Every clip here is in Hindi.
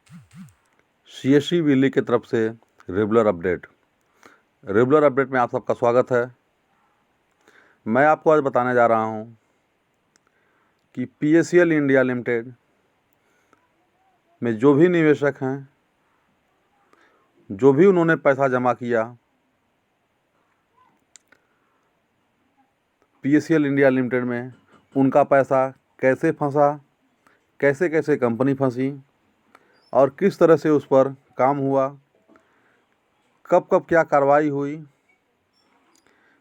CSC दिल्ली की तरफ से रेगुलर अपडेट में आप सबका स्वागत है। मैं आपको आज बताने जा रहा हूं कि PACL इंडिया लिमिटेड में जो भी निवेशक हैं, जो भी उन्होंने पैसा जमा किया, PACL इंडिया लिमिटेड में उनका पैसा कैसे फंसा, कैसे कैसे कंपनी फंसी और किस तरह से उस पर काम हुआ, कब कब क्या कार्रवाई हुई,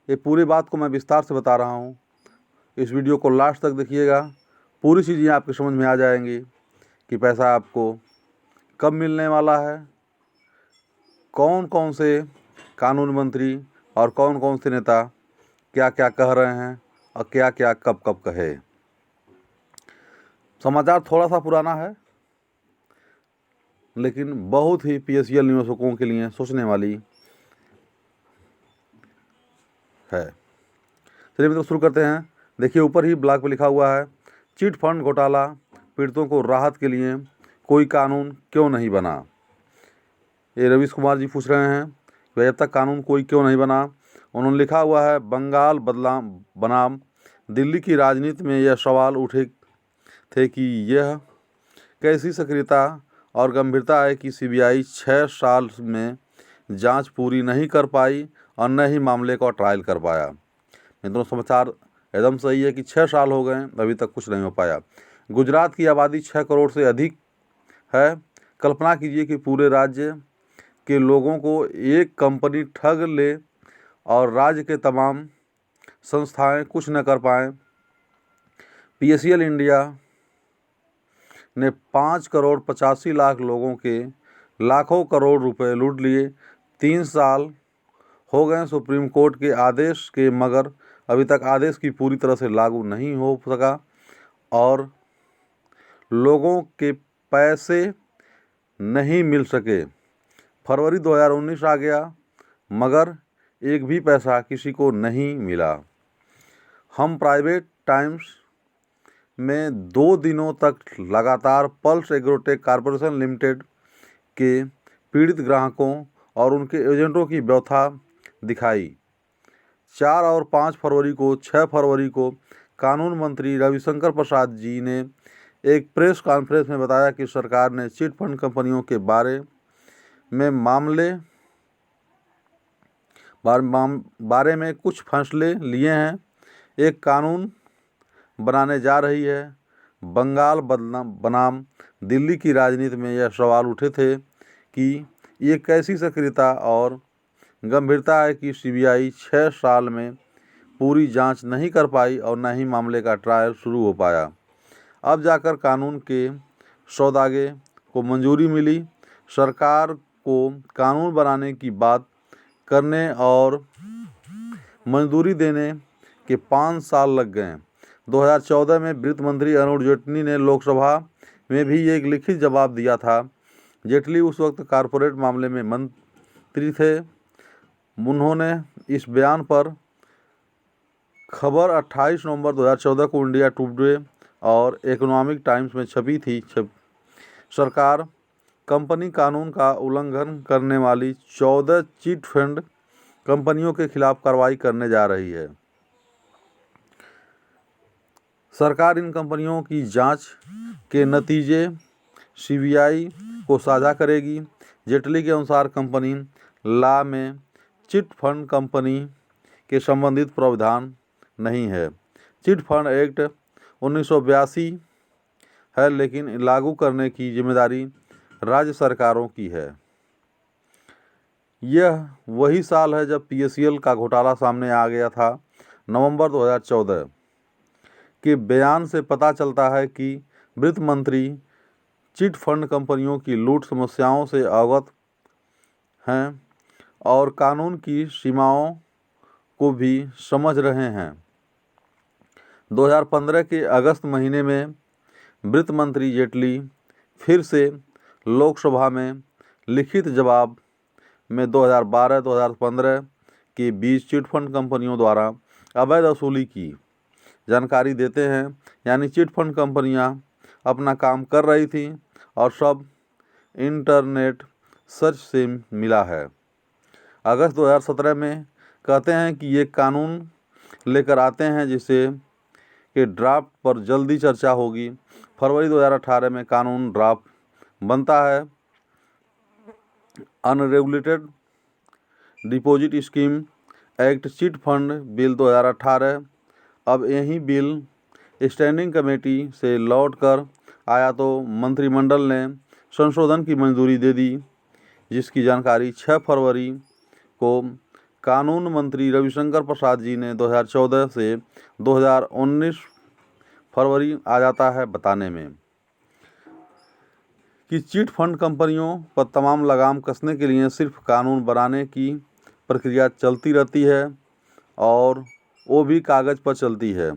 ये पूरी बात को मैं विस्तार से बता रहा हूँ। इस वीडियो को लास्ट तक देखिएगा, पूरी चीज़ें आपके समझ में आ जाएंगी कि पैसा आपको कब मिलने वाला है, कौन कौन से कानून मंत्री और कौन कौन से नेता क्या क्या कह रहे हैं और क्या क्या कब कब कहे। समाचार थोड़ा सा पुराना है, लेकिन बहुत ही PACL निवेशकों के लिए सोचने वाली है। चलिए मित्रों, शुरू करते हैं। देखिए, ऊपर ही ब्लॉग पे लिखा हुआ है, चिट फंड घोटाला पीड़ितों को राहत के लिए कोई कानून क्यों नहीं बना। ये रवीश कुमार जी पूछ रहे हैं कि जब तक कानून कोई क्यों नहीं बना। उन्होंने लिखा हुआ है, बंगाल बदलाम बनाम दिल्ली की राजनीति में यह सवाल उठे थे कि यह कैसी सक्रियता और गंभीरता है कि CBI 6 साल में जांच पूरी नहीं कर पाई और न ही मामले का ट्रायल कर पाया। मित्रों, समाचार एकदम सही है कि 6 साल हो गए, अभी तक कुछ नहीं हो पाया। गुजरात की आबादी 6 करोड़ से अधिक है। कल्पना कीजिए कि पूरे राज्य के लोगों को एक कंपनी ठग ले और राज्य के तमाम संस्थाएं कुछ न कर पाएँ। PACL इंडिया ने 5 करोड़ 85 लाख लोगों के लाखों करोड़ रुपए लूट लिए। 3 साल हो गए सुप्रीम कोर्ट के आदेश के, मगर अभी तक आदेश की पूरी तरह से लागू नहीं हो सका और लोगों के पैसे नहीं मिल सके। फरवरी 2019 आ गया, मगर एक भी पैसा किसी को नहीं मिला। हम प्राइवेट टाइम्स में 2 दिनों तक लगातार पल्स एग्रोटेक कॉरपोरेशन लिमिटेड के पीड़ित ग्राहकों और उनके एजेंटों की व्यथा दिखाई। 4 और 5 फरवरी को 6 फरवरी को कानून मंत्री रविशंकर प्रसाद जी ने एक प्रेस कॉन्फ्रेंस में बताया कि सरकार ने चिट फंड कंपनियों के बारे में कुछ फैसले लिए हैं। एक कानून बनाने जा रही है। बंगाल बनाम दिल्ली की राजनीति में यह सवाल उठे थे कि ये कैसी सक्रियता और गंभीरता है कि CBI 6 साल में पूरी जांच नहीं कर पाई और न ही मामले का ट्रायल शुरू हो पाया। अब जाकर कानून के सौदागे को मंजूरी मिली। सरकार को कानून बनाने की बात करने और मंजूरी देने के 5 साल लग गए। 2014 में वित्त मंत्री अरुण जेटली ने लोकसभा में भी एक लिखित जवाब दिया था। जेटली उस वक्त कॉरपोरेट मामले में मंत्री थे। उन्होंने इस बयान पर खबर 28 नवंबर 2014 को इंडिया टुडे और इकोनॉमिक टाइम्स में छपी थी। सरकार कंपनी कानून का उल्लंघन करने वाली 14 चिट फंड कंपनियों के खिलाफ कार्रवाई करने जा रही है। सरकार इन कंपनियों की जांच के नतीजे CBI को साझा करेगी। जेटली के अनुसार कंपनी लॉ में चिट फंड कंपनी के संबंधित प्रावधान नहीं है। चिट फंड एक्ट 1982 है, लेकिन लागू करने की जिम्मेदारी राज्य सरकारों की है। यह वही साल है जब PACL का घोटाला सामने आ गया था। नवंबर 2014 के बयान से पता चलता है कि वित्त मंत्री चिट फंड कंपनियों की लूट समस्याओं से अवगत हैं और कानून की सीमाओं को भी समझ रहे हैं। 2015 के अगस्त महीने में वित्त मंत्री जेटली फिर से लोकसभा में लिखित जवाब में 2012-2015 के बीच चिट फंड कंपनियों द्वारा अवैध वसूली की जानकारी देते हैं। यानी चिट फंड कंपनियां अपना काम कर रही थी और सब इंटरनेट सर्च से मिला है। अगस्त 2017 में कहते हैं कि ये कानून लेकर आते हैं जिससे कि ड्राफ्ट पर जल्दी चर्चा होगी। फरवरी 2018 में कानून ड्राफ्ट बनता है। Unregulated deposit scheme act chit fund bill 2018। अब यही बिल स्टैंडिंग कमेटी से लौटकर आया तो मंत्रिमंडल ने संशोधन की मंजूरी दे दी, जिसकी जानकारी 6 फरवरी को कानून मंत्री रविशंकर प्रसाद जी ने 2014 से 2019 फरवरी आ जाता है बताने में कि चिट फंड कंपनियों पर तमाम लगाम कसने के लिए सिर्फ कानून बनाने की प्रक्रिया चलती रहती है और वो भी कागज़ पर चलती है।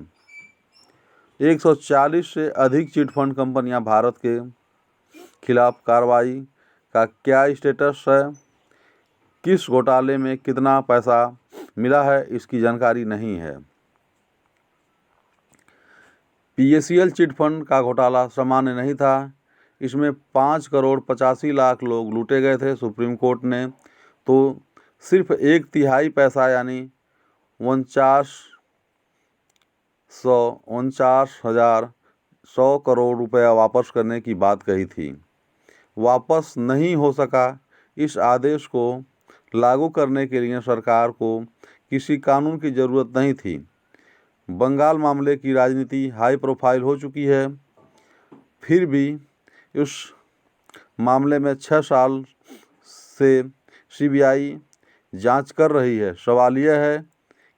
140 से अधिक चिट फंड कंपनियां भारत के खिलाफ कार्रवाई का क्या स्टेटस है, किस घोटाले में कितना पैसा मिला है, इसकी जानकारी नहीं है। PACL चिट फंड का घोटाला सामान्य नहीं था। इसमें 5 करोड़ 85 लाख लोग लूटे गए थे। सुप्रीम कोर्ट ने तो सिर्फ 1/3 पैसा यानी 49,100 करोड़ रुपया वापस करने की बात कही थी। वापस नहीं हो सका। इस आदेश को लागू करने के लिए सरकार को किसी कानून की ज़रूरत नहीं थी। बंगाल मामले की राजनीति हाई प्रोफाइल हो चुकी है। फिर भी इस मामले में 6 साल से CBI जांच कर रही है। सवाल यह है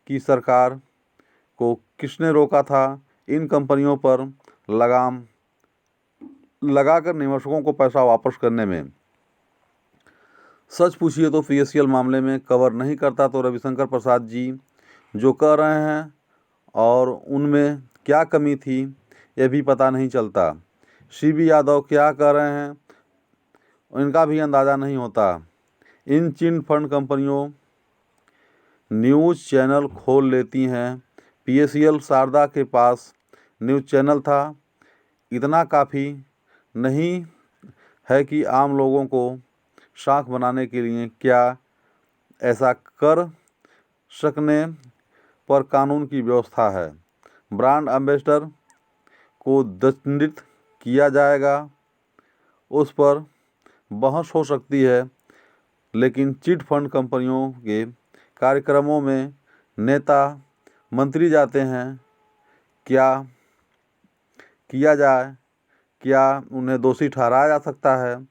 कि सरकार को किसने रोका था इन कंपनियों पर लगाम लगाकर निवेशकों को पैसा वापस करने में। सच पूछिए तो PACL मामले में कवर नहीं करता तो रविशंकर प्रसाद जी जो कह रहे हैं और उनमें क्या कमी थी ये भी पता नहीं चलता। CB यादव क्या कह रहे हैं इनका भी अंदाज़ा नहीं होता। इन चिट फंड कंपनियों न्यूज़ चैनल खोल लेती हैं। PACL शारदा के पास न्यूज़ चैनल था। इतना काफ़ी नहीं है कि आम लोगों को शाख बनाने के लिए क्या ऐसा कर सकने पर कानून की व्यवस्था है। ब्रांड एम्बेसडर को दंडित किया जाएगा, उस पर बहस हो सकती है, लेकिन चिट फंड कंपनियों के कार्यक्रमों में नेता मंत्री जाते हैं। क्या किया जाए? क्या उन्हें दोषी ठहराया जा सकता है?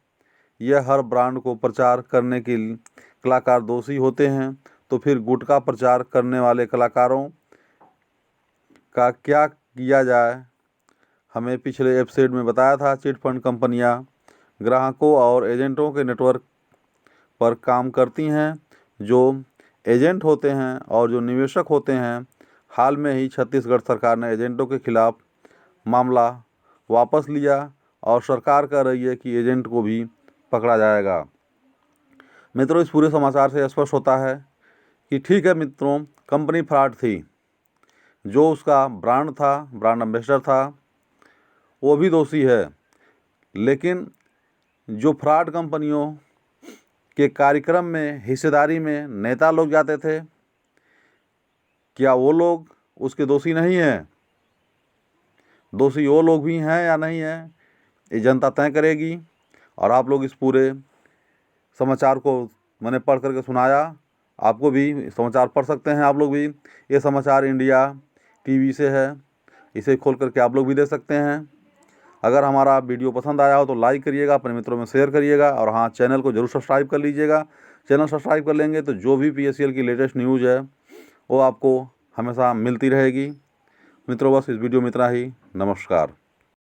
यह हर ब्रांड को प्रचार करने के कलाकार दोषी होते हैं तो फिर गुटखा प्रचार करने वाले कलाकारों का क्या किया जाए? हमें पिछले एपिसोड में बताया था चिट फंड कंपनियां ग्राहकों और एजेंटों के नेटवर्क पर काम करती हैं। जो एजेंट होते हैं और जो निवेशक होते हैं। हाल में ही छत्तीसगढ़ सरकार ने एजेंटों के खिलाफ मामला वापस लिया और सरकार कह रही है कि एजेंट को भी पकड़ा जाएगा। मित्रों, इस पूरे समाचार से स्पष्ट होता है कि ठीक है मित्रों, कंपनी फ्रॉड थी। जो उसका ब्रांड था, ब्रांड एम्बेसडर था, वो भी दोषी है। लेकिन जो फ्रॉड कंपनियों के कार्यक्रम में हिस्सेदारी में नेता लोग जाते थे, क्या वो लोग उसके दोषी नहीं हैं? दोषी वो लोग भी हैं या नहीं हैं, ये जनता तय करेगी। और आप लोग इस पूरे समाचार को मैंने पढ़ करके सुनाया। आपको भी समाचार पढ़ सकते हैं आप लोग भी। ये समाचार इंडिया TV से है, इसे खोल करके आप लोग भी देख सकते हैं। अगर हमारा वीडियो पसंद आया हो तो लाइक करिएगा, अपने मित्रों में शेयर करिएगा और हाँ, चैनल को जरूर सब्सक्राइब कर लीजिएगा। चैनल सब्सक्राइब कर लेंगे तो जो भी PACL की लेटेस्ट न्यूज़ है वो आपको हमेशा मिलती रहेगी। मित्रों, बस इस वीडियो में इतना ही। नमस्कार।